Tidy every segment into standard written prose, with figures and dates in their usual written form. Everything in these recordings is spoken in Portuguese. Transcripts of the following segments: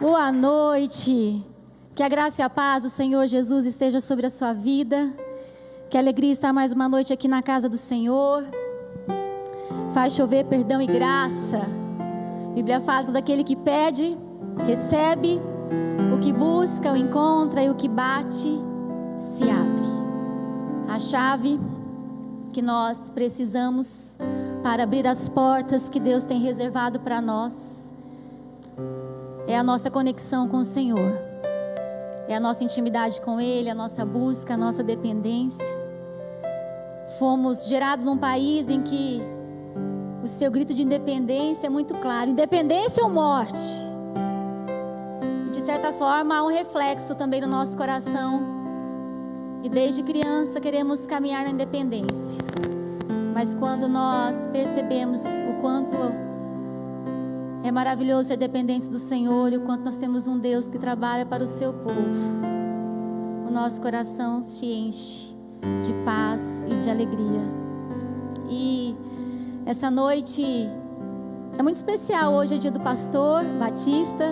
Boa noite. Que a graça e a paz do Senhor Jesus esteja sobre a sua vida. Que alegria estar mais uma noite aqui na casa do Senhor. Faz chover perdão e graça. A Bíblia fala: todo aquele que pede, recebe. O que busca, o encontra. E o que bate, se abre. A chave que nós precisamos para abrir as portas que Deus tem reservado para nós é a nossa conexão com o Senhor. É a nossa intimidade com Ele, a nossa busca, a nossa dependência. Fomos gerados num país em que o seu grito de independência é muito claro: independência ou morte. E de certa forma há um reflexo também no nosso coração. E desde criança queremos caminhar na independência. Mas quando nós percebemos o quanto é maravilhoso ser dependentes do Senhor e o quanto nós temos um Deus que trabalha para o seu povo, o nosso coração se enche de paz e de alegria. E essa noite é muito especial. Hoje é dia do pastor Batista,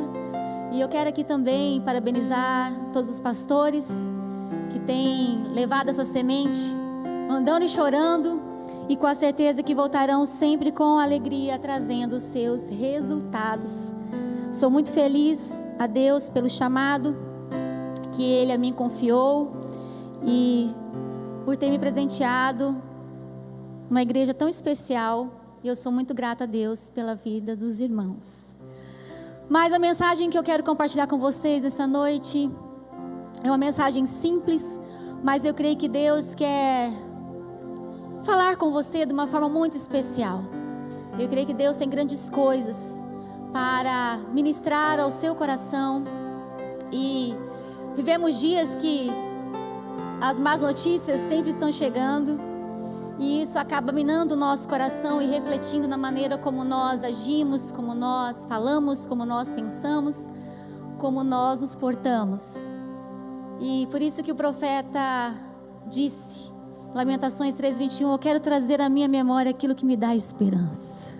e eu quero aqui também parabenizar todos os pastores que têm levado essa semente, andando e chorando, e com a certeza que voltarão sempre com alegria, trazendo os seus resultados. Sou muito feliz a Deus pelo chamado que Ele a mim confiou e por ter me presenteado numa igreja tão especial. E eu sou muito grata a Deus pela vida dos irmãos. Mas a mensagem que eu quero compartilhar com vocês nessa noite é uma mensagem simples, mas eu creio que Deus quer falar com você de uma forma muito especial. Eu creio que Deus tem grandes coisas para ministrar ao seu coração. E vivemos dias que as más notícias sempre estão chegando, e isso acaba minando o nosso coração e refletindo na maneira como nós agimos, como nós falamos, como nós pensamos, como nós nos portamos. E por isso que o profeta disse, Lamentações 3:21, eu quero trazer à minha memória aquilo que me dá esperança.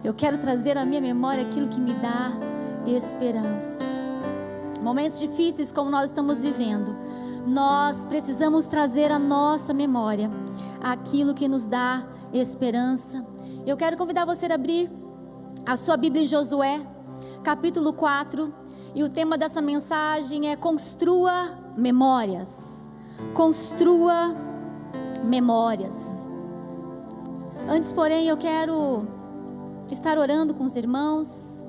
Eu quero trazer à minha memória aquilo que me dá esperança. Momentos difíceis como nós estamos vivendo, nós precisamos trazer à nossa memória aquilo que nos dá esperança. Eu quero convidar você a abrir a sua Bíblia em Josué, capítulo 4, e o tema dessa mensagem é: construa memórias. Construa memórias. Antes, porém, eu quero estar orando com os irmãos.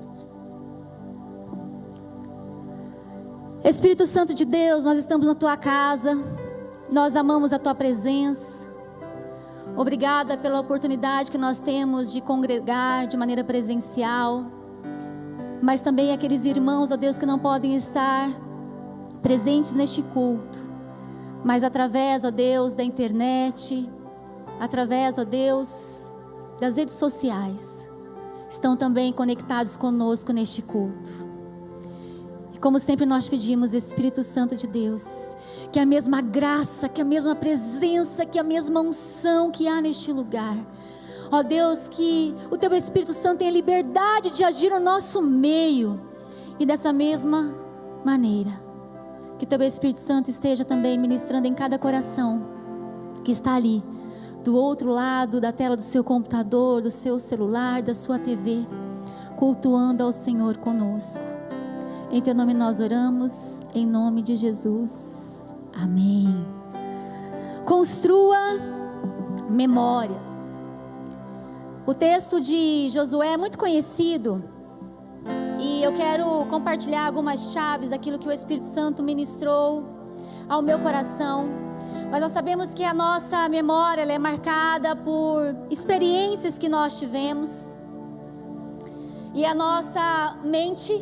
Espírito Santo de Deus, nós estamos na Tua casa, nós amamos a Tua presença. Obrigada pela oportunidade que nós temos de congregar de maneira presencial, mas também aqueles irmãos, ó Deus, que não podem estar presentes neste culto, mas através, ó Deus, da internet, através, ó Deus, das redes sociais, estão também conectados conosco neste culto. E como sempre nós pedimos, Espírito Santo de Deus, que a mesma graça, que a mesma presença, que a mesma unção que há neste lugar, ó Deus, que o Teu Espírito Santo tenha liberdade de agir no nosso meio, e dessa mesma maneira, que o Teu Espírito Santo esteja também ministrando em cada coração que está ali, do outro lado da tela do seu computador, do seu celular, da sua TV, cultuando ao Senhor conosco. Em Teu nome nós oramos, em nome de Jesus. Amém. Construa memórias. O texto de Josué é muito conhecido, e eu quero compartilhar algumas chaves daquilo que o Espírito Santo ministrou ao meu coração. Mas nós sabemos que a nossa memória, ela é marcada por experiências que nós tivemos. E a nossa mente,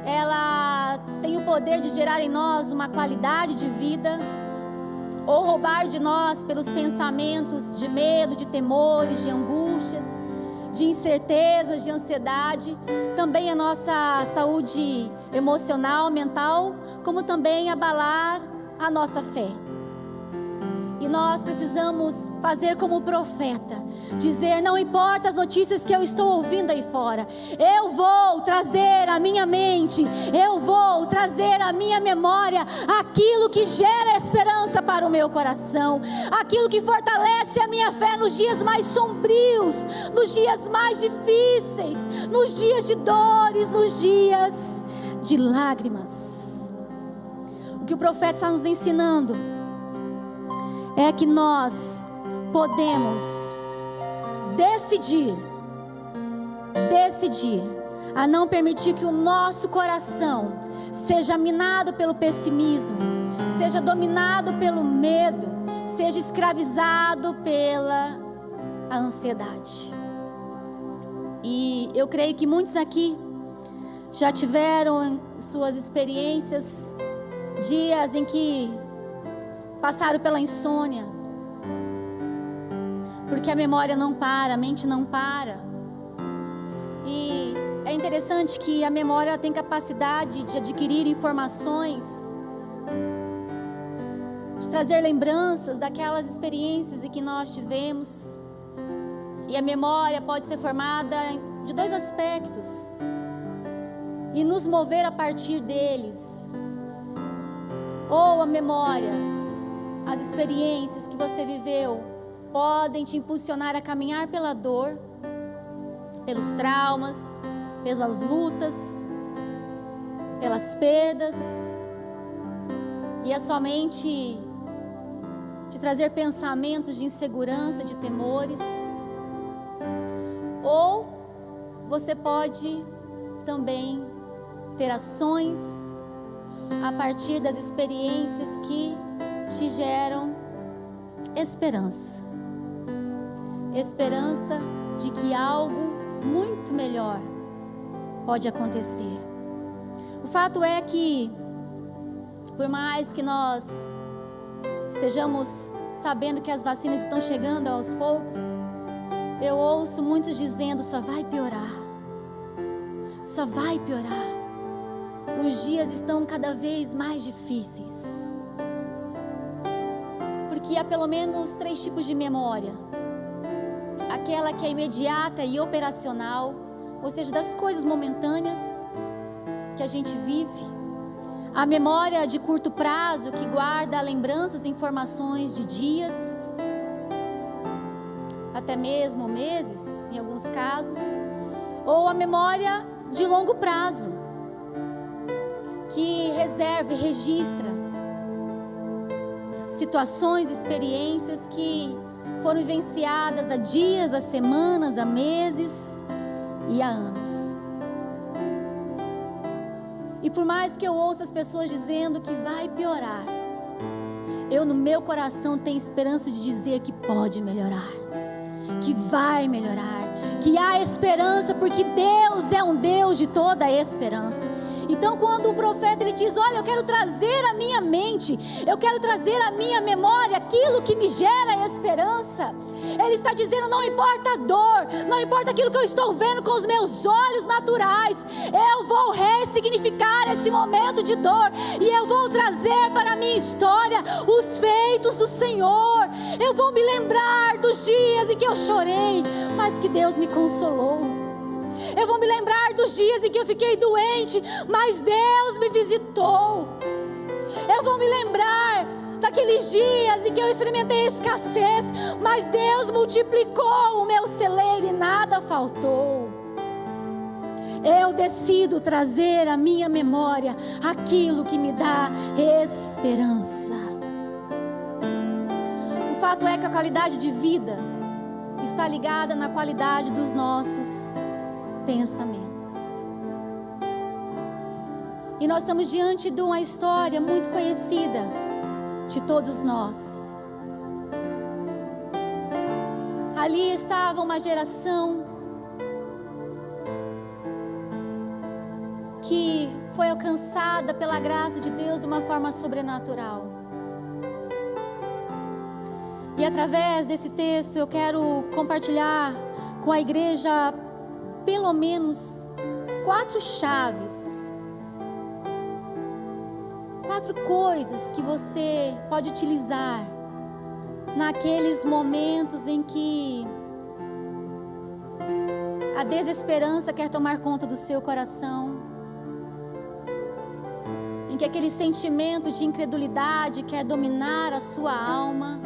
ela tem o poder de gerar em nós uma qualidade de vida, ou roubar de nós pelos pensamentos de medo, de temores, de angústias, de incertezas, de ansiedade. Também a nossa saúde emocional, mental, como também abalar a nossa fé. E nós precisamos fazer como o profeta, dizer: não importa as notícias que eu estou ouvindo aí fora, eu vou trazer à minha mente, eu vou trazer à minha memória aquilo que gera esperança para o meu coração, aquilo que fortalece a minha fé nos dias mais sombrios, nos dias mais difíceis, nos dias de dores, nos dias de lágrimas. O que o profeta está nos ensinando é que nós podemos decidir a não permitir que o nosso coração seja minado pelo pessimismo, seja dominado pelo medo, seja escravizado pela ansiedade. E eu creio que muitos aqui já tiveram em suas experiências dias em que passaram pela insônia, porque a memória não para, a mente não para. E é interessante que a memória tem capacidade de adquirir informações, de trazer lembranças daquelas experiências em que nós tivemos. E a memória pode ser formada de dois aspectos e nos mover a partir deles. Ou a memória, as experiências que você viveu podem te impulsionar a caminhar pela dor, pelos traumas, pelas lutas, pelas perdas, e é somente te trazer pensamentos de insegurança, de temores. Ou você pode também ter ações a partir das experiências que te geram esperança. Esperança de que algo muito melhor pode acontecer. O fato é que, por mais que nós estejamos sabendo que as vacinas estão chegando aos poucos, eu ouço muitos dizendo: só vai piorar, só vai piorar. Os dias estão cada vez mais difíceis, porque há pelo menos 3 tipos de memória: aquela que é imediata e operacional, ou seja, das coisas momentâneas que a gente vive; a memória de curto prazo, que guarda lembranças e informações de dias, até mesmo meses, em alguns casos; ou a memória de longo prazo, que reserva e registra situações, experiências que foram vivenciadas há dias, há semanas, há meses e há anos. E por mais que eu ouça as pessoas dizendo que vai piorar, eu no meu coração tenho esperança de dizer que pode melhorar, que vai melhorar, que há esperança, porque Deus é um Deus de toda a esperança. Então, quando o profeta ele diz: olha, eu quero trazer à minha mente, eu quero trazer à minha memória aquilo que me gera esperança, ele está dizendo: não importa a dor, não importa aquilo que eu estou vendo com os meus olhos naturais, eu vou ressignificar esse momento de dor, e eu vou trazer para a minha história os feitos do Senhor. Eu vou me lembrar dos dias em que eu chorei, mas que Deus me consolou. Eu vou me lembrar dos dias em que eu fiquei doente, mas Deus me visitou. Eu vou me lembrar daqueles dias em que eu experimentei escassez, mas Deus multiplicou o meu celeiro e nada faltou. Eu decido trazer à minha memória aquilo que me dá esperança. O fato é que a qualidade de vida está ligada na qualidade dos nossos pensamentos. E nós estamos diante de uma história muito conhecida de todos nós. Ali estava uma geração que foi alcançada pela graça de Deus de uma forma sobrenatural. E através desse texto eu quero compartilhar com a igreja pelo menos 4 chaves, 4 coisas que você pode utilizar naqueles momentos em que a desesperança quer tomar conta do seu coração, em que aquele sentimento de incredulidade quer dominar a sua alma.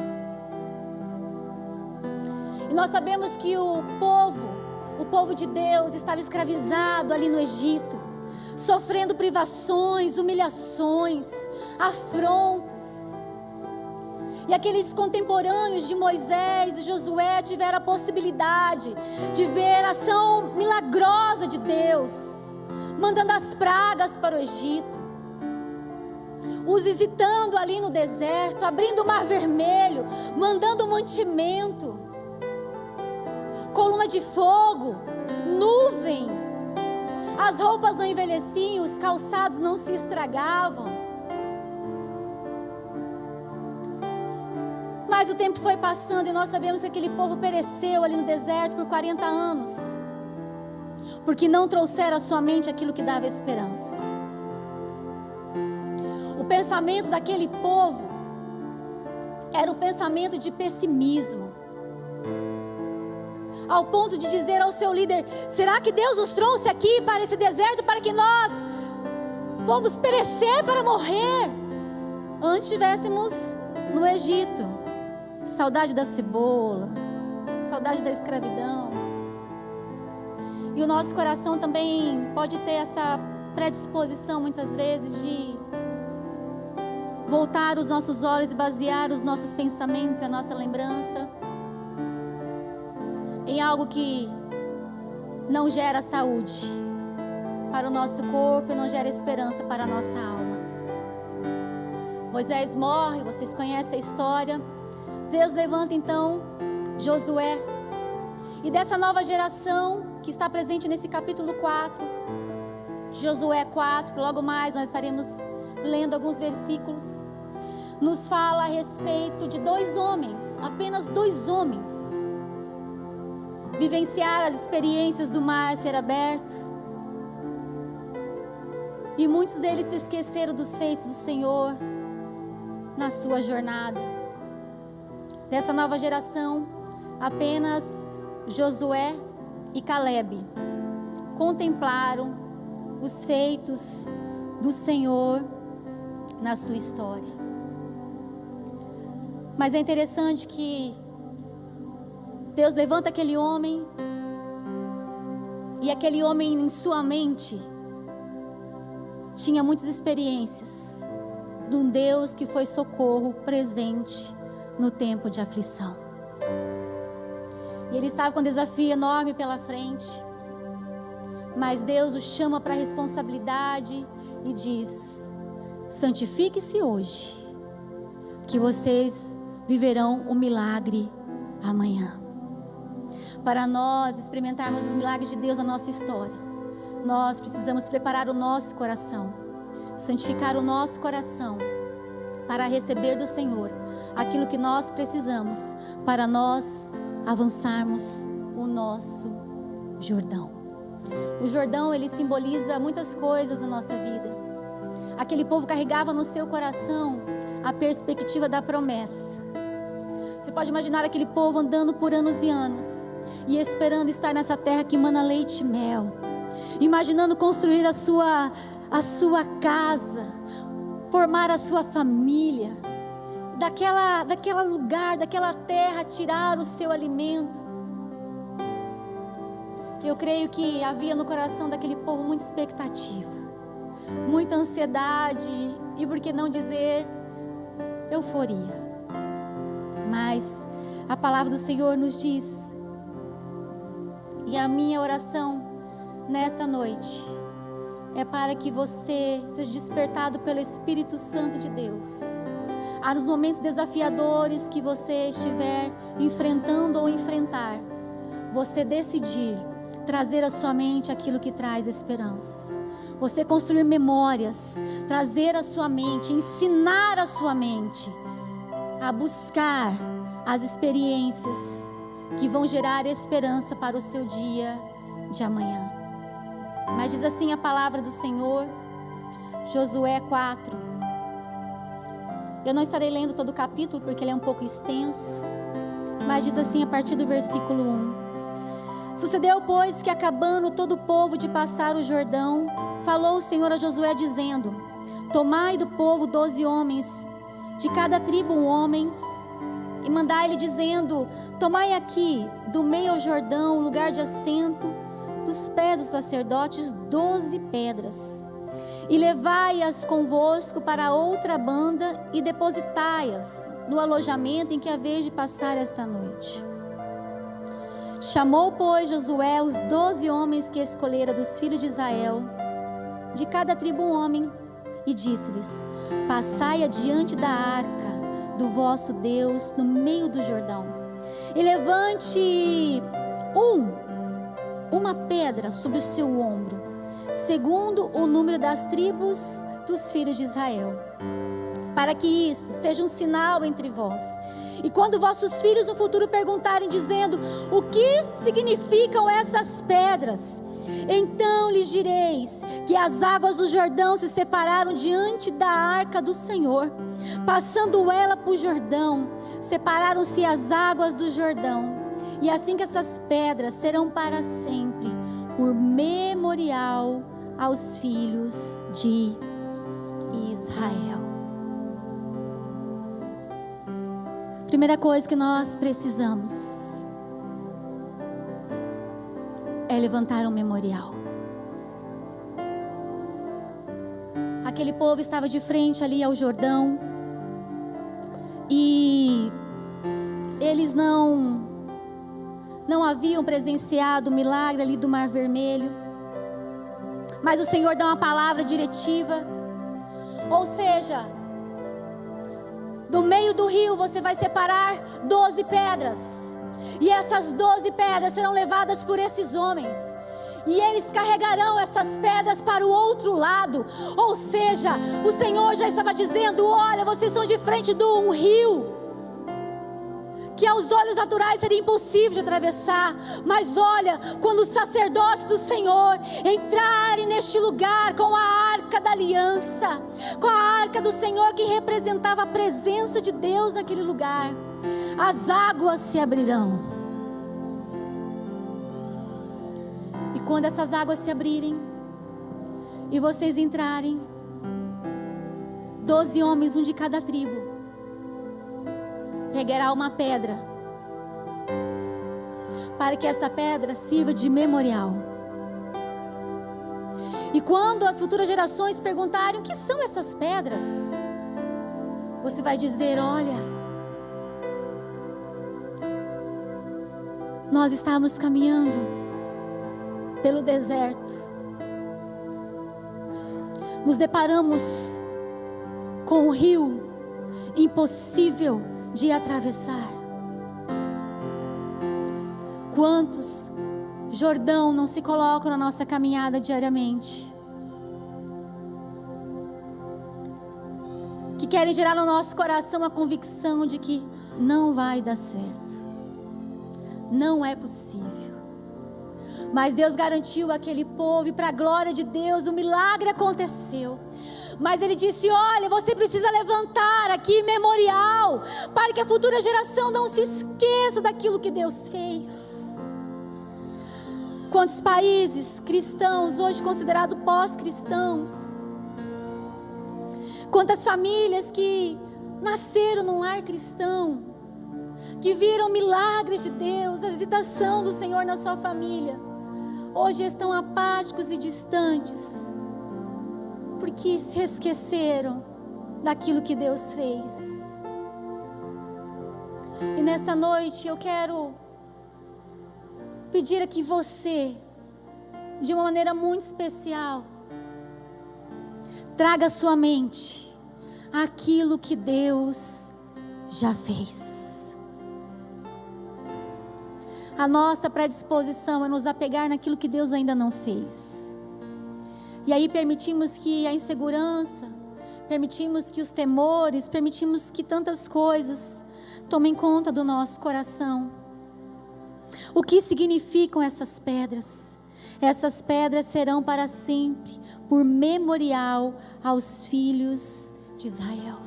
E nós sabemos que o povo de Deus estava escravizado ali no Egito, sofrendo privações, humilhações, afrontas. E aqueles contemporâneos de Moisés e Josué tiveram a possibilidade de ver a ação milagrosa de Deus, mandando as pragas para o Egito, os visitando ali no deserto, abrindo o mar vermelho, mandando mantimento, coluna de fogo, nuvem. As roupas não envelheciam, os calçados não se estragavam. Mas o tempo foi passando e nós sabemos que aquele povo pereceu ali no deserto por 40 anos, porque não trouxeram à sua mente aquilo que dava esperança. O pensamento daquele povo era um pensamento de pessimismo, ao ponto de dizer ao seu líder: será que Deus nos trouxe aqui para esse deserto para que nós vamos perecer para morrer? Antes estivéssemos no Egito. Saudade da cebola, saudade da escravidão. E o nosso coração também pode ter essa predisposição muitas vezes de voltar os nossos olhos e basear os nossos pensamentos e a nossa lembrança em algo que não gera saúde para o nosso corpo e não gera esperança para a nossa alma. Moisés morre, vocês conhecem a história. Deus levanta então Josué, e dessa nova geração que está presente nesse capítulo 4, Josué 4, que logo mais nós estaremos lendo alguns versículos, nos fala a respeito de 2 homens, apenas 2 homens, vivenciar as experiências do mar ser aberto, e muitos deles se esqueceram dos feitos do Senhor na sua jornada. Dessa nova geração, apenas Josué e Calebe contemplaram os feitos do Senhor na sua história. Mas é interessante que Deus levanta aquele homem, e aquele homem em sua mente tinha muitas experiências de um Deus que foi socorro presente no tempo de aflição. E ele estava com um desafio enorme pela frente, mas Deus o chama para a responsabilidade e diz: santifique-se hoje, que vocês viverão o milagre amanhã. Para nós experimentarmos os milagres de Deus na nossa história, nós precisamos preparar o nosso coração, santificar o nosso coração, para receber do Senhor aquilo que nós precisamos para nós avançarmos o nosso Jordão. O Jordão, ele simboliza muitas coisas na nossa vida. Aquele povo carregava no seu coração a perspectiva da promessa. Você pode imaginar aquele povo andando por anos e anos e esperando estar nessa terra que emana leite e mel, imaginando construir a sua casa, formar a sua família, daquela lugar, daquela terra, tirar o seu alimento. Eu creio que havia no coração daquele povo muita expectativa, muita ansiedade e, por que não dizer, euforia. Mas a palavra do Senhor nos diz, e a minha oração nesta noite é para que você seja despertado pelo Espírito Santo de Deus. Há nos momentos desafiadores que você estiver enfrentando ou enfrentar, você decidir trazer à sua mente aquilo que traz esperança. Você construir memórias, trazer à sua mente, ensinar a sua mente a buscar as experiências que vão gerar esperança para o seu dia de amanhã. Mas diz assim a palavra do Senhor, Josué 4. Eu não estarei lendo todo o capítulo porque ele é um pouco extenso, mas diz assim a partir do versículo 1. Sucedeu, pois, que acabando todo o povo de passar o Jordão, falou o Senhor a Josué dizendo: tomai do povo 12 homens, de cada tribo um homem, e mandai-lhe dizendo: tomai aqui, do meio ao Jordão, lugar de assento dos pés dos sacerdotes, 12 pedras, e levai-as convosco para a outra banda, e depositai-as no alojamento em que haveis de passar esta noite. Chamou, pois, Josué os 12 homens que escolhera dos filhos de Israel, de cada tribo um homem, e disse-lhes: passai adiante da arca do vosso Deus no meio do Jordão, e levante uma pedra sobre o seu ombro, segundo o número das tribos dos filhos de Israel, para que isto seja um sinal entre vós. E quando vossos filhos no futuro perguntarem, dizendo: o que significam essas pedras? Então lhes direis que as águas do Jordão se separaram diante da arca do Senhor. Passando ela por Jordão, separaram-se as águas do Jordão. E assim que essas pedras serão para sempre, por memorial aos filhos de Israel. Primeira coisa que nós precisamos é levantar um memorial. Aquele povo estava de frente ali ao Jordão, e eles não haviam presenciado o milagre ali do Mar Vermelho, mas o Senhor dá uma palavra diretiva, ou seja, do meio do rio você vai separar 12 pedras, e essas 12 pedras serão levadas por esses homens, e eles carregarão essas pedras para o outro lado. Ou seja, o Senhor já estava dizendo: olha, vocês estão de frente de um rio que aos olhos naturais seria impossível de atravessar, mas olha, quando os sacerdotes do Senhor entrarem neste lugar com a arca da aliança, com a arca do Senhor que representava a presença de Deus naquele lugar, as águas se abrirão. E quando essas águas se abrirem e vocês entrarem, 12 homens, um de cada tribo, pegará uma pedra, para que esta pedra sirva de memorial. E quando as futuras gerações perguntarem: o que são essas pedras? Você vai dizer: olha, nós estávamos caminhando pelo deserto, nos deparamos com um rio impossível de atravessar. Quantos Jordão não se colocam na nossa caminhada diariamente, que querem gerar no nosso coração a convicção de que não vai dar certo, não é possível. Mas Deus garantiu aquele povo, e para a glória de Deus o milagre aconteceu. Mas Ele disse: olha, você precisa levantar aqui memorial, para que a futura geração não se esqueça daquilo que Deus fez. Quantos países cristãos, hoje considerados pós-cristãos, quantas famílias que nasceram num lar cristão, que viram milagres de Deus, a visitação do Senhor na sua família, hoje estão apáticos e distantes, porque se esqueceram daquilo que Deus fez. E nesta noite eu quero pedir a que você, de uma maneira muito especial, traga à sua mente aquilo que Deus já fez. A nossa predisposição é nos apegar naquilo que Deus ainda não fez. E aí permitimos que a insegurança, permitimos que os temores, permitimos que tantas coisas tomem conta do nosso coração. O que significam essas pedras? Essas pedras serão para sempre, por memorial aos filhos de Israel.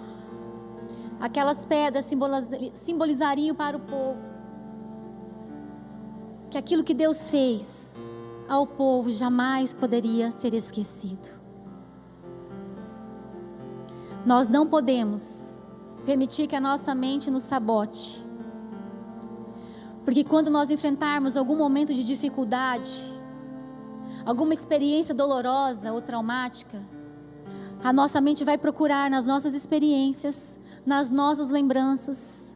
Aquelas pedras simbolizariam para o povo que aquilo que Deus fez ao povo jamais poderia ser esquecido. Nós não podemos permitir que a nossa mente nos sabote. Porque quando nós enfrentarmos algum momento de dificuldade, alguma experiência dolorosa ou traumática, a nossa mente vai procurar nas nossas experiências, nas nossas lembranças,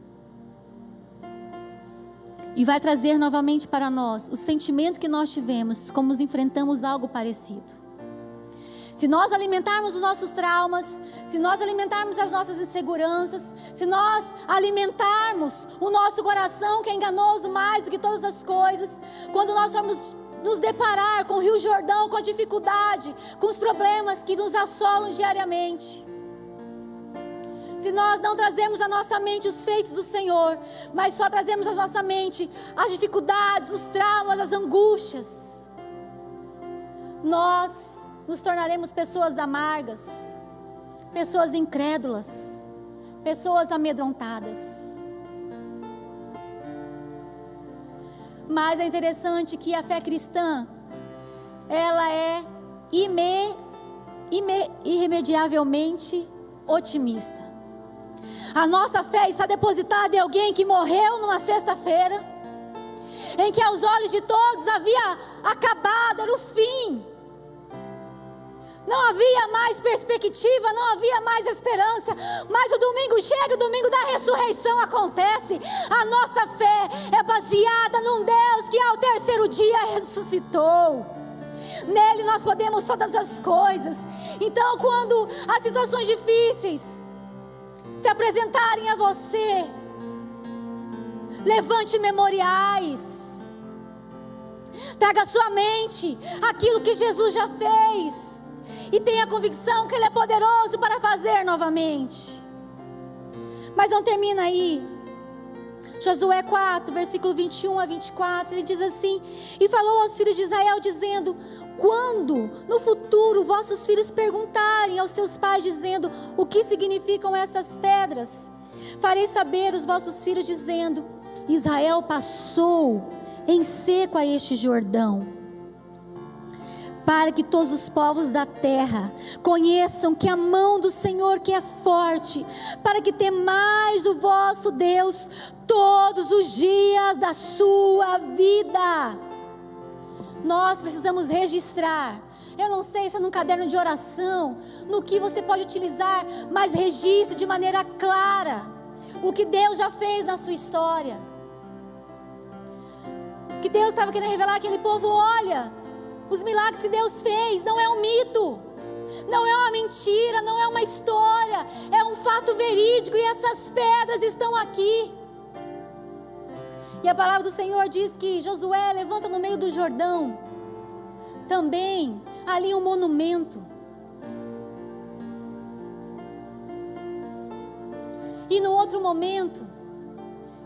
e vai trazer novamente para nós o sentimento que nós tivemos, como nos enfrentamos algo parecido. Se nós alimentarmos os nossos traumas, se nós alimentarmos as nossas inseguranças, se nós alimentarmos o nosso coração, que é enganoso mais do que todas as coisas, quando nós formos nos deparar com o Rio Jordão, com a dificuldade, com os problemas que nos assolam diariamente, se nós não trazemos à nossa mente os feitos do Senhor, mas só trazemos à nossa mente as dificuldades, os traumas, as angústias, nós nos tornaremos pessoas amargas, pessoas incrédulas, pessoas amedrontadas. Mas é interessante que a fé cristã, ela é irremediavelmente otimista. A nossa fé está depositada em alguém que morreu numa sexta-feira, em que aos olhos de todos havia acabado, era o fim. Não havia mais perspectiva, não havia mais esperança. Mas o domingo chega, o domingo da ressurreição acontece. A nossa fé é baseada num Deus que ao terceiro dia ressuscitou. Nele nós podemos todas as coisas. Então, quando as situações difíceis se apresentarem a você, levante memoriais. Traga à sua mente aquilo que Jesus já fez. E tenha a convicção que Ele é poderoso para fazer novamente. Mas não termina aí. Josué 4, versículo 21 a 24, ele diz assim: e falou aos filhos de Israel, dizendo: quando no futuro vossos filhos perguntarem aos seus pais, dizendo: o que significam essas pedras? Farei saber aos vossos filhos, dizendo: Israel passou em seco a este Jordão, para que todos os povos da terra conheçam que a mão do Senhor que é forte, para que temais o vosso Deus todos os dias da sua vida. Nós precisamos registrar. Eu não sei se é num caderno de oração, no que você pode utilizar, mas registre de maneira clara o que Deus já fez na sua história. Que Deus estava querendo revelar àquele povo: olha, os milagres que Deus fez não é um mito, não é uma mentira, não é uma história, é um fato verídico, e essas pedras estão aqui. E a palavra do Senhor diz que Josué levanta no meio do Jordão também ali um monumento. E no outro momento,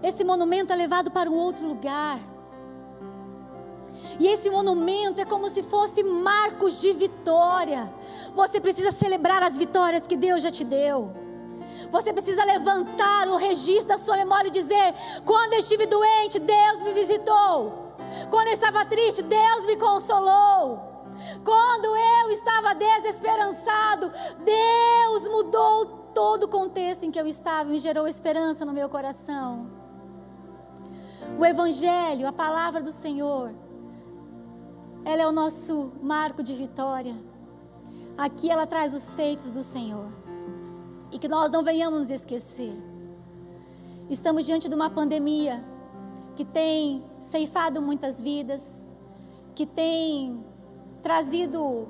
esse monumento é levado para um outro lugar. E esse monumento é como se fosse marcos de vitória. Você precisa celebrar as vitórias que Deus já te deu. Você precisa levantar o registro da sua memória e dizer: quando eu estive doente, Deus me visitou. Quando eu estava triste, Deus me consolou. Quando eu estava desesperançado, Deus mudou todo o contexto em que eu estava e me gerou esperança no meu coração. O Evangelho, a palavra do Senhor, ela é o nosso marco de vitória. Aqui ela traz os feitos do Senhor. E que nós não venhamos nos esquecer. Estamos diante de uma pandemia que tem ceifado muitas vidas, que tem trazido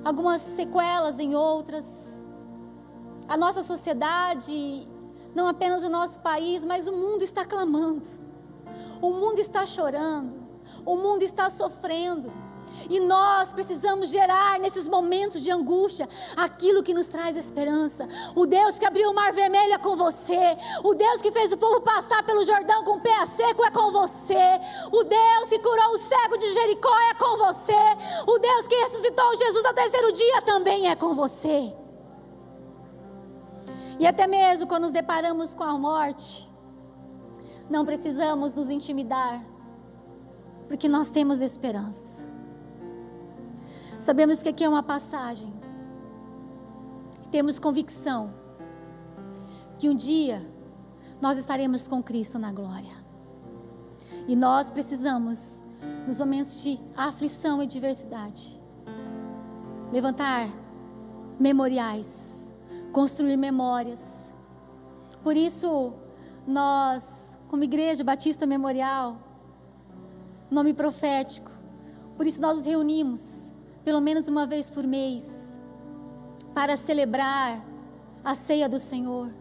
algumas sequelas em outras. A nossa sociedade, não apenas o nosso país, mas o mundo está clamando. O mundo está chorando. O mundo está sofrendo. E nós precisamos gerar nesses momentos de angústia aquilo que nos traz esperança. O Deus que abriu o mar vermelho é com você. O Deus que fez o povo passar pelo Jordão com o pé seco é com você. O Deus que curou o cego de Jericó é com você. O Deus que ressuscitou Jesus ao terceiro dia também é com você. E até mesmo quando nos deparamos com a morte, não precisamos nos intimidar. porque nós temos esperança. Sabemos que aqui é uma passagem, temos convicção que um dia nós estaremos com Cristo na glória. E nós precisamos, nos momentos de aflição e adversidade, levantar memoriais, construir memórias. Por isso, nós, como Igreja Batista Memorial, nome profético, por isso nós nos reunimos, pelo menos uma vez por mês, para celebrar a ceia do Senhor,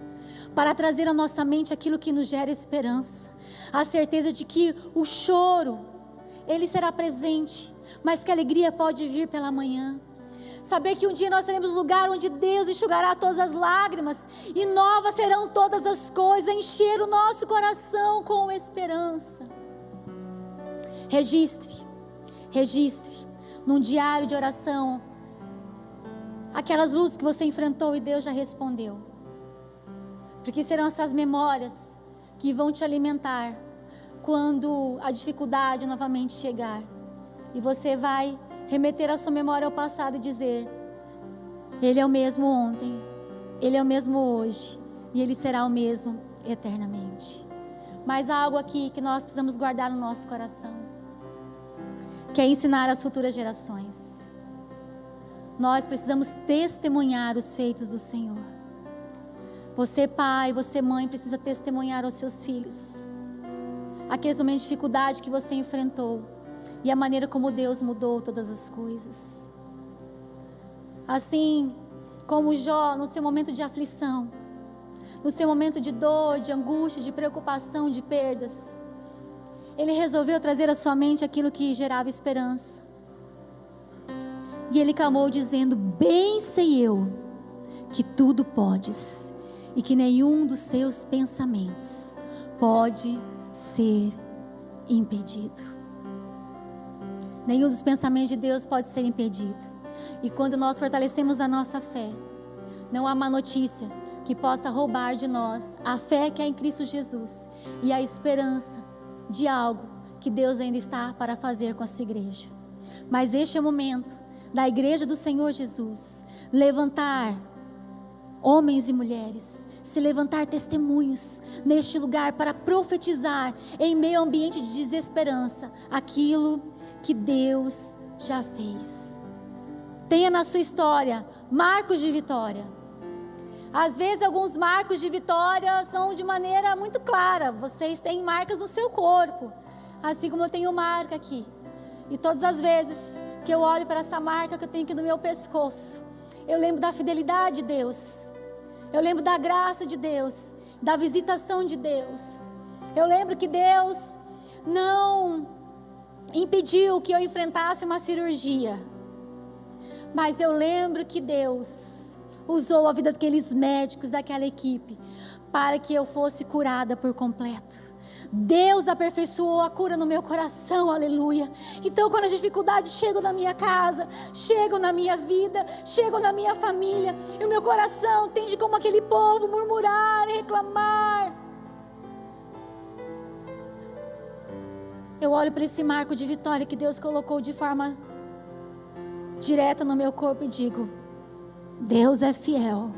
para trazer à nossa mente aquilo que nos gera esperança, a certeza de que o choro, ele será presente, mas que a alegria pode vir pela manhã. Saber que um dia nós teremos lugar onde Deus enxugará todas as lágrimas e novas serão todas as coisas, encher o nosso coração com esperança. Registre num diário de oração aquelas lutas que você enfrentou e Deus já respondeu, porque serão essas memórias que vão te alimentar quando a dificuldade novamente chegar, e você vai remeter a sua memória ao passado e dizer: Ele é o mesmo ontem, Ele é o mesmo hoje, e Ele será o mesmo eternamente. Mas há algo aqui que nós precisamos guardar no nosso coração, que é ensinar as futuras gerações. Nós precisamos testemunhar os feitos do Senhor. Você pai, você mãe, precisa testemunhar aos seus filhos aqueles momentos de dificuldade que você enfrentou e a maneira como Deus mudou todas as coisas. Assim como Jó, no seu momento de aflição, no seu momento de dor, de angústia, de preocupação, de perdas, ele resolveu trazer à sua mente aquilo que gerava esperança. E ele clamou dizendo: bem sei eu que tudo podes, e que nenhum dos seus pensamentos pode ser impedido. Nenhum dos pensamentos de Deus pode ser impedido. E quando nós fortalecemos a nossa fé, não há má notícia que possa roubar de nós a fé que é em Cristo Jesus e a esperança de algo que Deus ainda está para fazer com a sua igreja. Mas este é o momento da igreja do Senhor Jesus levantar homens e mulheres, se levantar testemunhos neste lugar para profetizar em meio a um ambiente de desesperança aquilo que Deus já fez. Tenha na sua história marcos de vitória. Às vezes alguns marcos de vitória são de maneira muito clara. Vocês têm marcas no seu corpo, assim como eu tenho marca aqui. E todas as vezes que eu olho para essa marca que eu tenho aqui no meu pescoço, eu lembro da fidelidade de Deus. Eu lembro da graça de Deus, da visitação de Deus. Eu lembro que Deus não impediu que eu enfrentasse uma cirurgia, mas eu lembro que Deus usou a vida daqueles médicos, daquela equipe, para que eu fosse curada por completo. Deus aperfeiçoou a cura no meu coração, aleluia. Então quando as dificuldades chegam na minha casa, chegam na minha vida, chegam na minha família, e o meu coração tende como aquele povo murmurar e reclamar, eu olho para esse marco de vitória que Deus colocou de forma direta no meu corpo e digo: Deus é fiel,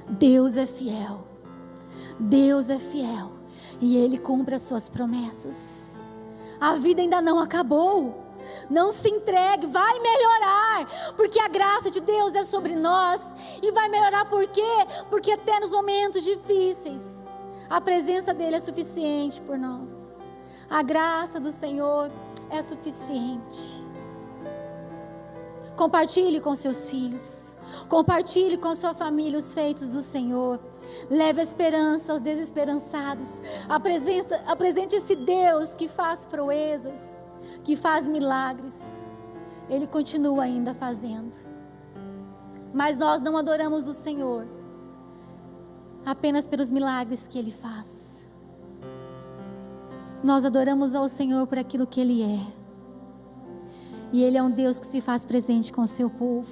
Deus é fiel, Deus é fiel. E Ele cumpre as suas promessas. A vida ainda não acabou. Não se entregue, vai melhorar. Porque a graça de Deus é sobre nós. E vai melhorar por quê? Porque até nos momentos difíceis, a presença dEle é suficiente por nós. A graça do Senhor é suficiente. Compartilhe com seus filhos. Compartilhe com sua família os feitos do Senhor. Leve a esperança aos desesperançados. Apresente esse Deus que faz proezas, que faz milagres. Ele continua ainda fazendo. Mas nós não adoramos o Senhor apenas pelos milagres que Ele faz. Nós adoramos ao Senhor por aquilo que Ele é. E Ele é um Deus que se faz presente com o seu povo.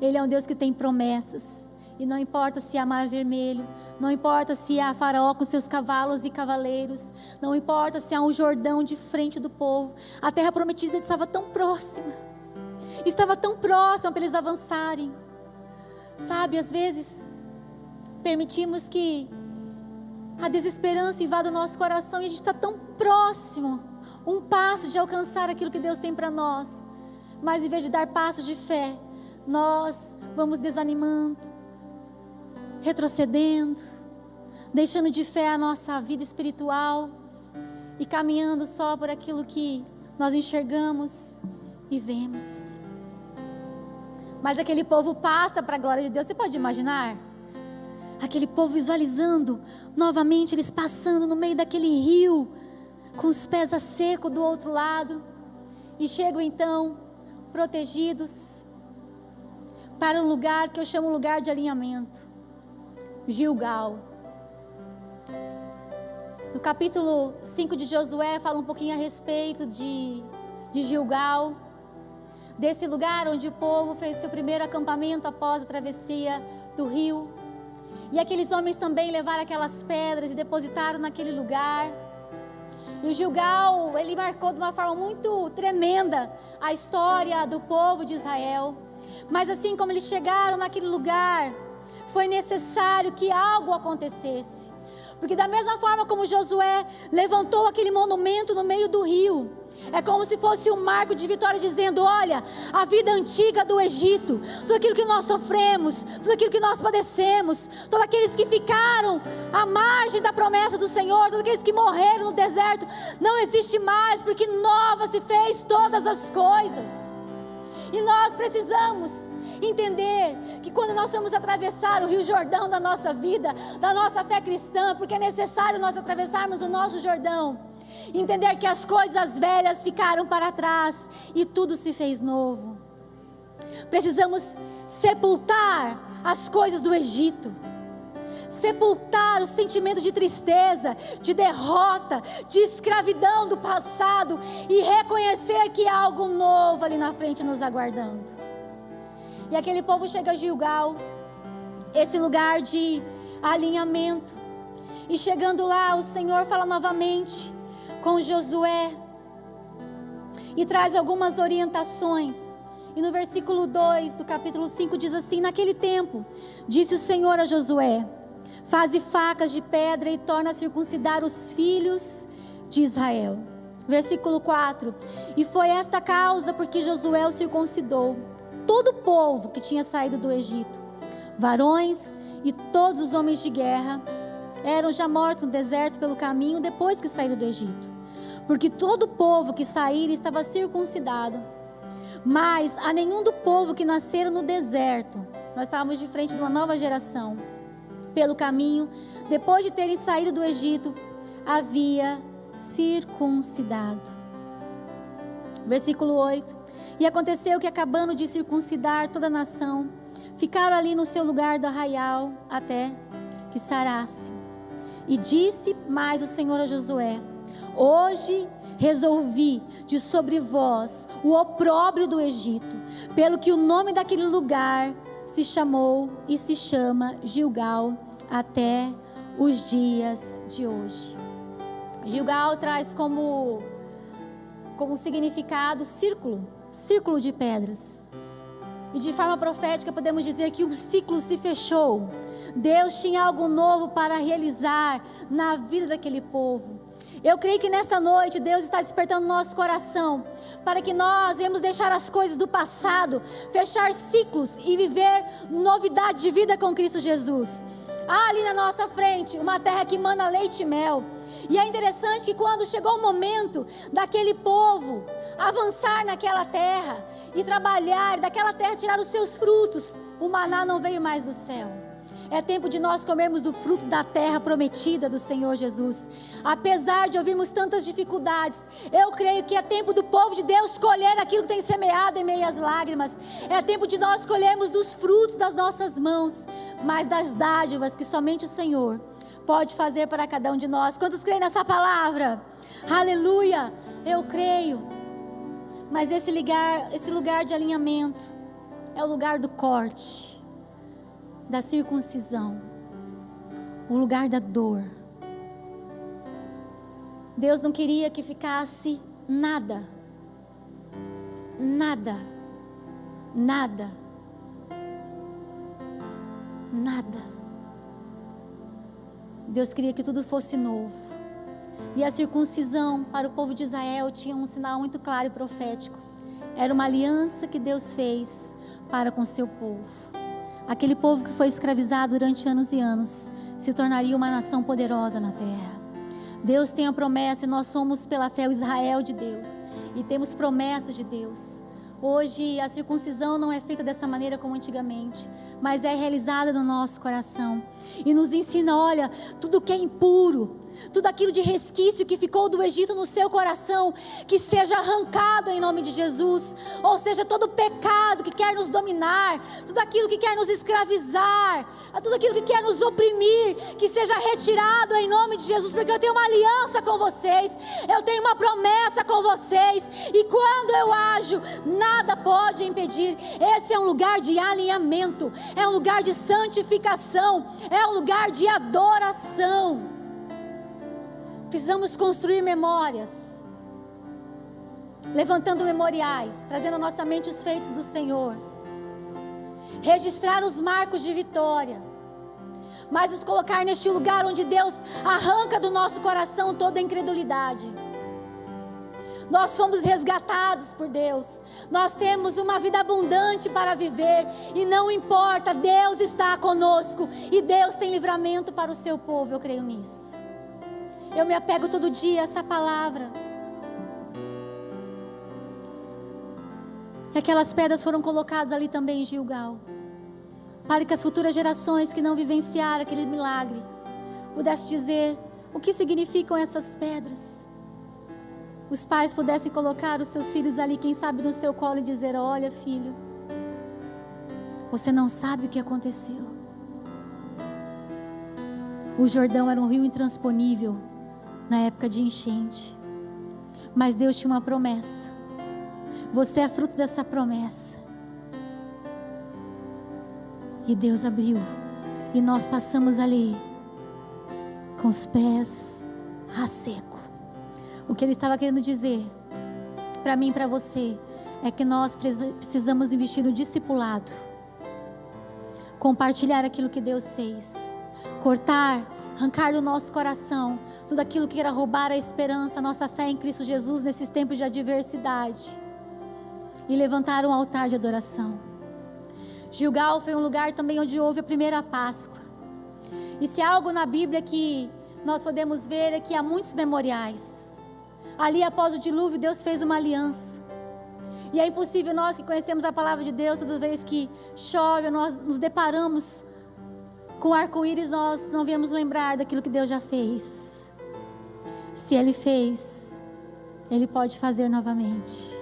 Ele é um Deus que tem promessas. E não importa se há mar vermelho, não importa se há Faraó com seus cavalos e cavaleiros, não importa se há um Jordão de frente do povo, a terra prometida estava tão próxima para eles avançarem. Sabe, às vezes permitimos que a desesperança invada o nosso coração e a gente está tão próximo, um passo de alcançar aquilo que Deus tem para nós, mas em vez de dar passos de fé, nós vamos desanimando, retrocedendo, deixando de fé a nossa vida espiritual e caminhando só por aquilo que nós enxergamos e vemos. Mas aquele povo passa para a glória de Deus. Você pode imaginar? Aquele povo visualizando novamente eles passando no meio daquele rio, com os pés a seco do outro lado, e chegam então protegidos para um lugar que eu chamo lugar de alinhamento, Gilgal. No capítulo 5 de Josué fala um pouquinho a respeito de Gilgal, desse lugar onde o povo fez seu primeiro acampamento após a travessia do rio. E aqueles homens também levaram aquelas pedras e depositaram naquele lugar. E o Gilgal, ele marcou de uma forma muito tremenda a história do povo de Israel. Mas assim como eles chegaram naquele lugar, foi necessário que algo acontecesse. Porque da mesma forma como Josué levantou aquele monumento no meio do rio, é como se fosse um marco de vitória dizendo: olha, a vida antiga do Egito, tudo aquilo que nós sofremos, tudo aquilo que nós padecemos, todos aqueles que ficaram à margem da promessa do Senhor, todos aqueles que morreram no deserto, não existe mais, porque nova se fez todas as coisas. E nós precisamos entender que quando nós formos atravessar o Rio Jordão da nossa vida, da nossa fé cristã, porque é necessário nós atravessarmos o nosso Jordão, entender que as coisas velhas ficaram para trás e tudo se fez novo. Precisamos sepultar as coisas do Egito, sepultar o sentimento de tristeza, de derrota, de escravidão do passado e reconhecer que há algo novo ali na frente nos aguardando. E aquele povo chega a Gilgal, esse lugar de alinhamento, e chegando lá o Senhor fala novamente com Josué e traz algumas orientações. E no versículo 2 do capítulo 5 diz assim: naquele tempo disse o Senhor a Josué: faze facas de pedra e torna a circuncidar os filhos de Israel. Versículo 4: e foi esta causa porque Josué o circuncidou todo o povo que tinha saído do Egito, varões e todos os homens de guerra, eram já mortos no deserto pelo caminho depois que saíram do Egito, porque todo o povo que saíra estava circuncidado, mas a nenhum do povo que nasceram no deserto. Nós estávamos de frente de uma nova geração. Pelo caminho, depois de terem saído do Egito, havia circuncidado. Versículo 8: e aconteceu que, acabando de circuncidar toda a nação, ficaram ali no seu lugar do arraial até que sarasse. E disse mais o Senhor a Josué: hoje resolvi de sobre vós o opróbrio do Egito, pelo que o nome daquele lugar se chamou e se chama Gilgal até os dias de hoje. Gilgal traz como significado círculo de pedras. E de forma profética podemos dizer que o ciclo se fechou. Deus tinha algo novo para realizar na vida daquele povo. Eu creio que nesta noite Deus está despertando nosso coração para que nós venhamos deixar as coisas do passado, fechar ciclos e viver novidade de vida com Cristo Jesus. Há ali na nossa frente uma terra que emana leite e mel. E é interessante que quando chegou o momento daquele povo avançar naquela terra e trabalhar, daquela terra tirar os seus frutos, o maná não veio mais do céu. É tempo de nós comermos do fruto da terra prometida do Senhor Jesus. Apesar de ouvirmos tantas dificuldades, eu creio que é tempo do povo de Deus colher aquilo que tem semeado em meio às lágrimas. É tempo de nós colhermos dos frutos das nossas mãos, mas das dádivas que somente o Senhor pode fazer para cada um de nós. Quantos creem nessa palavra? Aleluia! Eu creio. Mas esse lugar de alinhamento é o lugar do corte. da circuncisão, o lugar da dor. Deus não queria que ficasse nada, nada, nada, nada. Deus queria que tudo fosse novo. E a circuncisão para o povo de Israel tinha um sinal muito claro e profético. Era uma aliança que Deus fez para com seu povo. Aquele povo que foi escravizado durante anos e anos se tornaria uma nação poderosa na terra. Deus tem a promessa e nós somos pela fé o Israel de Deus. E temos promessas de Deus. Hoje a circuncisão não é feita dessa maneira como antigamente, mas é realizada no nosso coração. E nos ensina, olha, tudo que é impuro, tudo aquilo de resquício que ficou do Egito no seu coração, que seja arrancado em nome de Jesus. Ou seja, todo pecado que quer nos dominar, tudo aquilo que quer nos escravizar, tudo aquilo que quer nos oprimir, que seja retirado em nome de Jesus, porque eu tenho uma aliança com vocês, eu tenho uma promessa com vocês, e quando eu ajo, nada pode impedir. Esse é um lugar de alinhamento, é um lugar de santificação, é um lugar de adoração. Precisamos construir memórias, levantando memoriais, trazendo à nossa mente os feitos do Senhor, registrar os marcos de vitória, mas nos colocar neste lugar onde Deus arranca do nosso coração toda a incredulidade. Nós fomos resgatados por Deus, nós temos uma vida abundante para viver, e não importa, Deus está conosco, e Deus tem livramento para o seu povo, eu creio nisso. Eu me apego todo dia a essa palavra. E aquelas pedras foram colocadas ali também em Gilgal, para que as futuras gerações que não vivenciaram aquele milagre pudessem dizer o que significam essas pedras. Os pais pudessem colocar os seus filhos ali, quem sabe no seu colo, e dizer: olha, filho, você não sabe o que aconteceu. O Jordão era um rio intransponível na época de enchente, mas Deus tinha uma promessa. Você é fruto dessa promessa. E Deus abriu, e nós passamos ali com os pés a seco. O que Ele estava querendo dizer para mim e para você é que nós precisamos investir no discipulado, compartilhar aquilo que Deus fez, arrancar do nosso coração tudo aquilo que queira roubar a esperança, a nossa fé em Cristo Jesus nesses tempos de adversidade, e levantar um altar de adoração. Gilgal foi um lugar também onde houve a primeira Páscoa. E se há algo na Bíblia que nós podemos ver é que há muitos memoriais. Ali após o dilúvio, Deus fez uma aliança. E é impossível, nós que conhecemos a palavra de Deus, toda vez que chove, nós nos deparamos com arco-íris, nós não viemos lembrar daquilo que Deus já fez. Se Ele fez, Ele pode fazer novamente.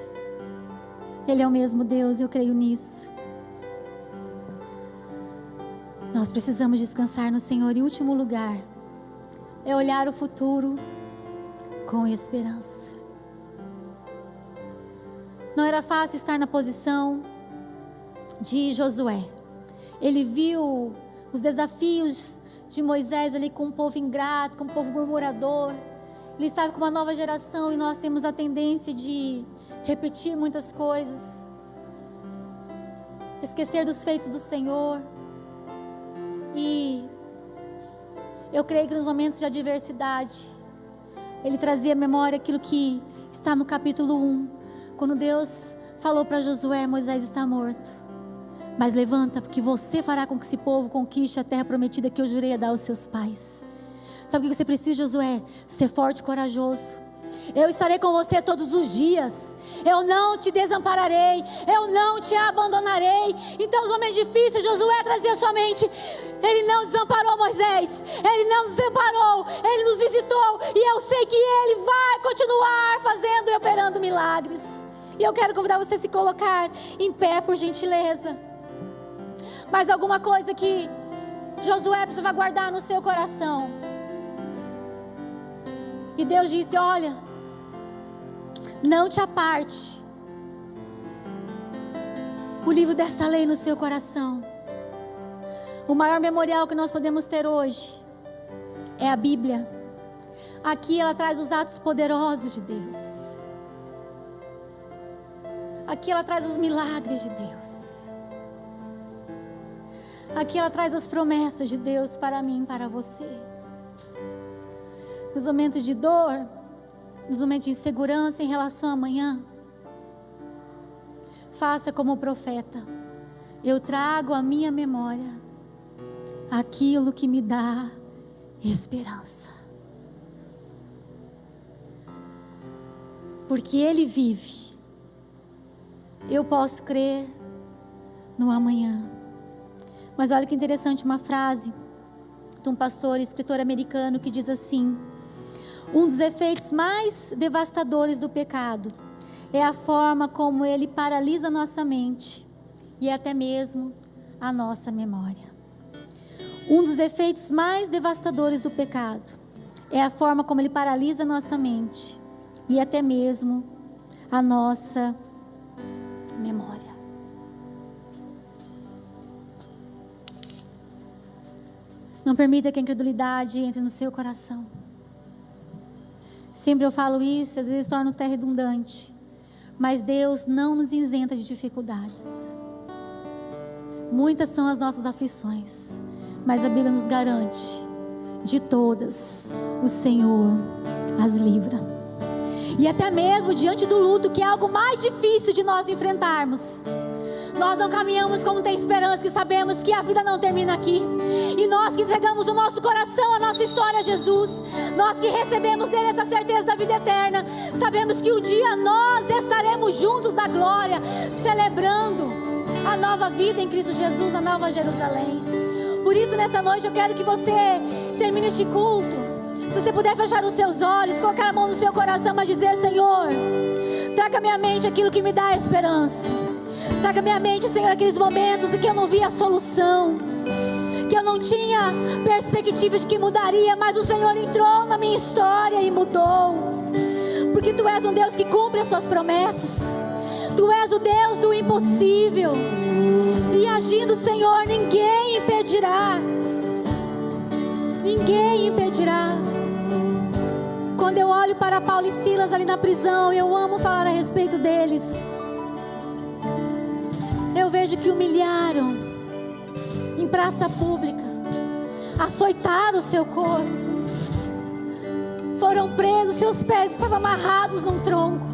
Ele é o mesmo Deus, eu creio nisso. Nós precisamos descansar no Senhor. E último lugar é olhar o futuro com esperança. Não era fácil estar na posição de Josué. Ele viu os desafios de Moisés ali com um povo ingrato, com um povo murmurador. Ele estava com uma nova geração, e nós temos a tendência de repetir muitas coisas, esquecer dos feitos do Senhor. E eu creio que nos momentos de adversidade, Ele trazia à memória aquilo que está no capítulo 1, quando Deus falou para Josué: Moisés está morto, mas levanta, porque você fará com que esse povo conquiste a terra prometida que eu jurei a dar aos seus pais. Sabe o que você precisa, Josué? Ser forte e corajoso. Eu estarei com você todos os dias. Eu não te desampararei. Eu não te abandonarei. Então os homens difíceis, Josué trazia somente: Ele não desamparou Moisés, Ele não nos desamparou, Ele nos visitou, e eu sei que Ele vai continuar fazendo e operando milagres. E eu quero convidar você a se colocar em pé, por gentileza. Mas alguma coisa que Josué precisava guardar no seu coração. E Deus disse: olha, não te aparte o livro desta lei no seu coração. O maior memorial que nós podemos ter hoje é a Bíblia. Aqui ela traz os atos poderosos de Deus. Aqui ela traz os milagres de Deus. Aqui ela traz as promessas de Deus para mim e para você. Nos momentos de dor, nos momentos de insegurança em relação ao amanhã, faça como o profeta. Eu trago à minha memória aquilo que me dá esperança. Porque Ele vive, eu posso crer no amanhã. Mas olha que interessante, uma frase de um pastor e escritor americano que diz assim: um dos efeitos mais devastadores do pecado é a forma como ele paralisa nossa mente e até mesmo a nossa memória. Um dos efeitos mais devastadores do pecado é a forma como ele paralisa nossa mente e até mesmo a nossa memória. Não permita que a incredulidade entre no seu coração. Sempre eu falo isso, às vezes torna até redundante. Mas Deus não nos isenta de dificuldades. Muitas são as nossas aflições, mas a Bíblia nos garante, de todas, o Senhor as livra. E até mesmo diante do luto, que é algo mais difícil de nós enfrentarmos, nós não caminhamos como tem esperança, que sabemos que a vida não termina aqui. E nós que entregamos o nosso coração, a nossa história a Jesus, nós que recebemos dele essa certeza da vida eterna, sabemos que um dia nós estaremos juntos na glória, celebrando a nova vida em Cristo Jesus, a nova Jerusalém. Por isso nessa noite eu quero que você termine este culto, se você puder fechar os seus olhos, colocar a mão no seu coração, mas dizer: Senhor, traga à minha mente aquilo que me dá esperança. Traga à minha mente, Senhor, aqueles momentos em que eu não via a solução, que eu não tinha perspectiva de que mudaria, mas o Senhor entrou na minha história e mudou. Porque Tu és um Deus que cumpre as Suas promessas. Tu és o Deus do impossível. E agindo, Senhor, ninguém impedirá. Ninguém impedirá. Quando eu olho para Paulo e Silas ali na prisão, eu amo falar a respeito deles. Eu vejo que humilharam em praça pública, açoitaram o seu corpo, foram presos, seus pés estavam amarrados num tronco.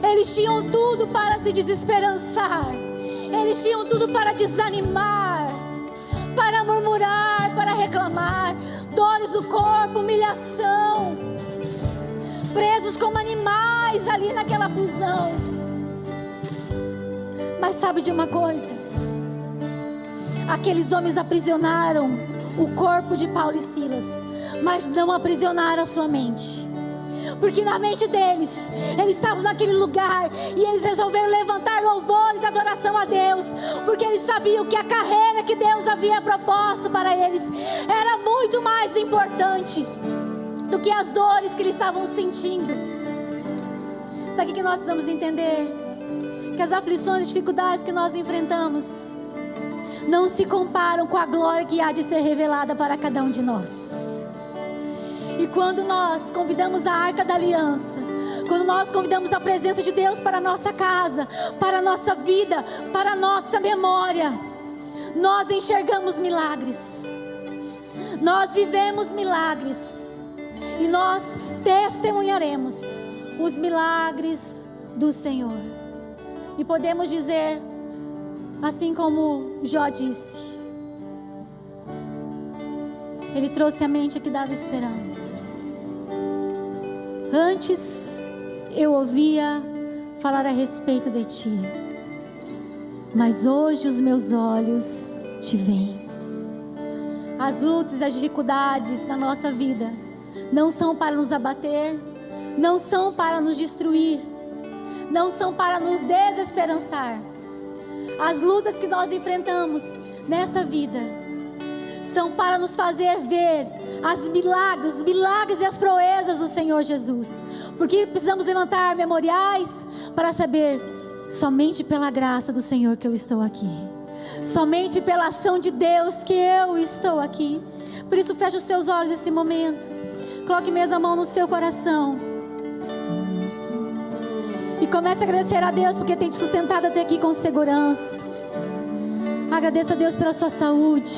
Eles tinham tudo para se desesperançar, eles tinham tudo para desanimar, para murmurar, para reclamar, dores do corpo, humilhação, presos como animais ali naquela prisão. Mas sabe de uma coisa? Aqueles homens aprisionaram o corpo de Paulo e Silas, mas não aprisionaram a sua mente. Porque na mente deles, eles estavam naquele lugar e eles resolveram levantar louvores e adoração a Deus, porque eles sabiam que a carreira que Deus havia proposto para eles era muito mais importante do que as dores que eles estavam sentindo. Sabe o que nós precisamos entender? Que as aflições e dificuldades que nós enfrentamos não se comparam com a glória que há de ser revelada para cada um de nós. E quando nós convidamos a Arca da Aliança, quando nós convidamos a presença de Deus para a nossa casa, para a nossa vida, para a nossa memória, nós enxergamos milagres, nós vivemos milagres, e nós testemunharemos os milagres do Senhor. E podemos dizer, assim como Jó disse, ele trouxe a mente que dava esperança. Antes eu ouvia falar a respeito de Ti, mas hoje os meus olhos Te veem. As lutas e as dificuldades na nossa vida não são para nos abater, não são para nos destruir, não são para nos desesperançar. As lutas que nós enfrentamos nesta vida são para nos fazer ver os milagres e as proezas do Senhor Jesus. Porque precisamos levantar memoriais para saber, somente pela graça do Senhor que eu estou aqui. Somente pela ação de Deus que eu estou aqui. Por isso, feche os seus olhos nesse momento. Coloque mesmo a mão no seu coração. E comece a agradecer a Deus porque tem te sustentado até aqui com segurança. Agradeça a Deus pela sua saúde.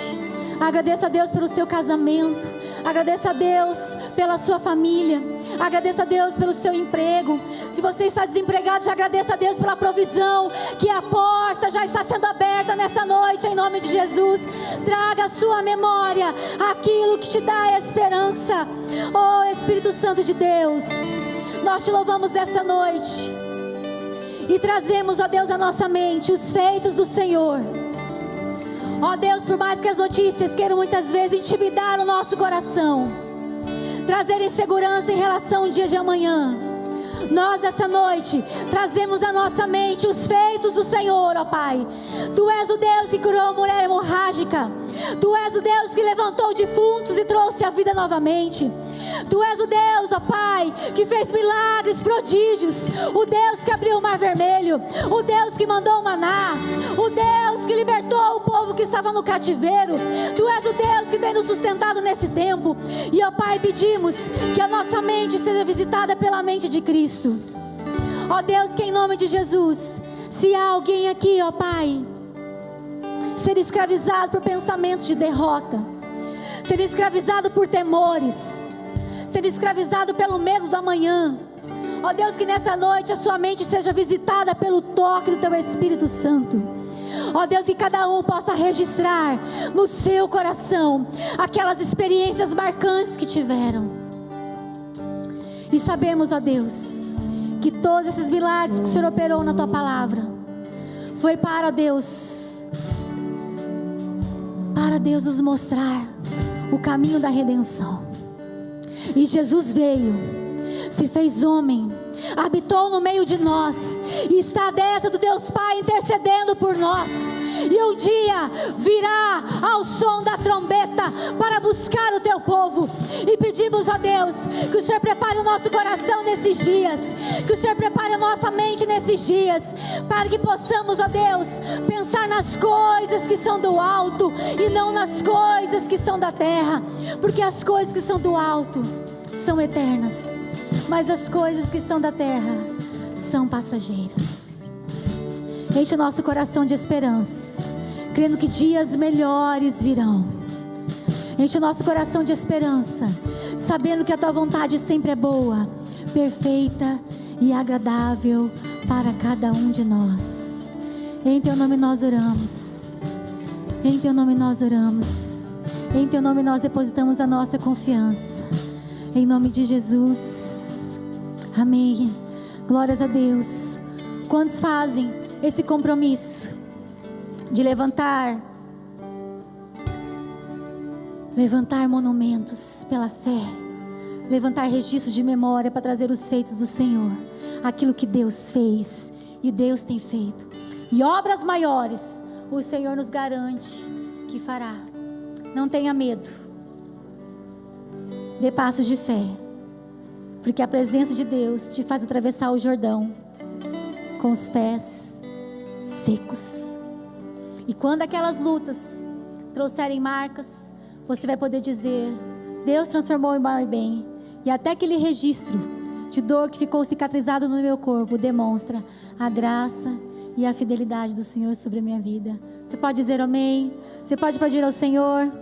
Agradeça a Deus pelo seu casamento. Agradeça a Deus pela sua família. Agradeça a Deus pelo seu emprego. Se você está desempregado, já agradeça a Deus pela provisão, que a porta já está sendo aberta nesta noite, em nome de Jesus. Traga à sua memória aquilo que te dá esperança. Oh Espírito Santo de Deus, nós te louvamos nesta noite e trazemos, ó Deus, à nossa mente os feitos do Senhor. Ó Deus, por mais que as notícias queiram muitas vezes intimidar o nosso coração, trazer insegurança em relação ao dia de amanhã, nós nessa noite trazemos à nossa mente os feitos do Senhor, ó Pai. Tu és o Deus que curou a mulher hemorrágica. Tu és o Deus que levantou defuntos e trouxe a vida novamente. Tu és o Deus, ó Pai, que fez milagres, prodígios. O Deus que abriu o mar vermelho. O Deus que mandou o maná. O Deus que libertou o povo que estava no cativeiro. Tu és o Deus que tem nos sustentado nesse tempo. E, ó Pai, pedimos que a nossa mente seja visitada pela mente de Cristo. Ó Deus, que em nome de Jesus, se há alguém aqui, ó Pai, ser escravizado por pensamentos de derrota, ser escravizado por temores, ser escravizado pelo medo do amanhã, ó Deus, que nesta noite a sua mente seja visitada pelo toque do Teu Espírito Santo. Ó Deus, que cada um possa registrar no seu coração aquelas experiências marcantes que tiveram. E sabemos, ó Deus, que todos esses milagres que o Senhor operou na Tua palavra foi para Deus nos mostrar o caminho da redenção. E Jesus veio, se fez homem, habitou no meio de nós e está à destra do Deus Pai intercedendo por nós. E um dia virá ao som da trombeta para buscar o Teu povo. E pedimos a Deus que o Senhor prepare o nosso coração nesses dias, que o Senhor prepare a nossa mente nesses dias, para que possamos, ó Deus, pensar nas coisas que são do alto e não nas coisas que são da terra, porque as coisas que são do alto são eternas, mas as coisas que são da terra são passageiras. Enche o nosso coração de esperança, crendo que dias melhores virão. Enche o nosso coração de esperança, sabendo que a Tua vontade sempre é boa, perfeita e agradável para cada um de nós. Em Teu nome nós oramos. Em Teu nome nós oramos. Em Teu nome nós depositamos a nossa confiança. Em nome de Jesus. Amém. Glórias a Deus. Quantos fazem esse compromisso de levantar monumentos pela fé, levantar registros de memória para trazer os feitos do Senhor, aquilo que Deus fez e Deus tem feito, e obras maiores o Senhor nos garante que fará. Não tenha medo, dê passos de fé, porque a presença de Deus te faz atravessar o Jordão com os pés secos. E quando aquelas lutas trouxerem marcas, você vai poder dizer: Deus transformou em mal e bem. E até aquele registro de dor que ficou cicatrizado no meu corpo demonstra a graça e a fidelidade do Senhor sobre a minha vida. Você pode dizer amém? Você pode pedir ao Senhor?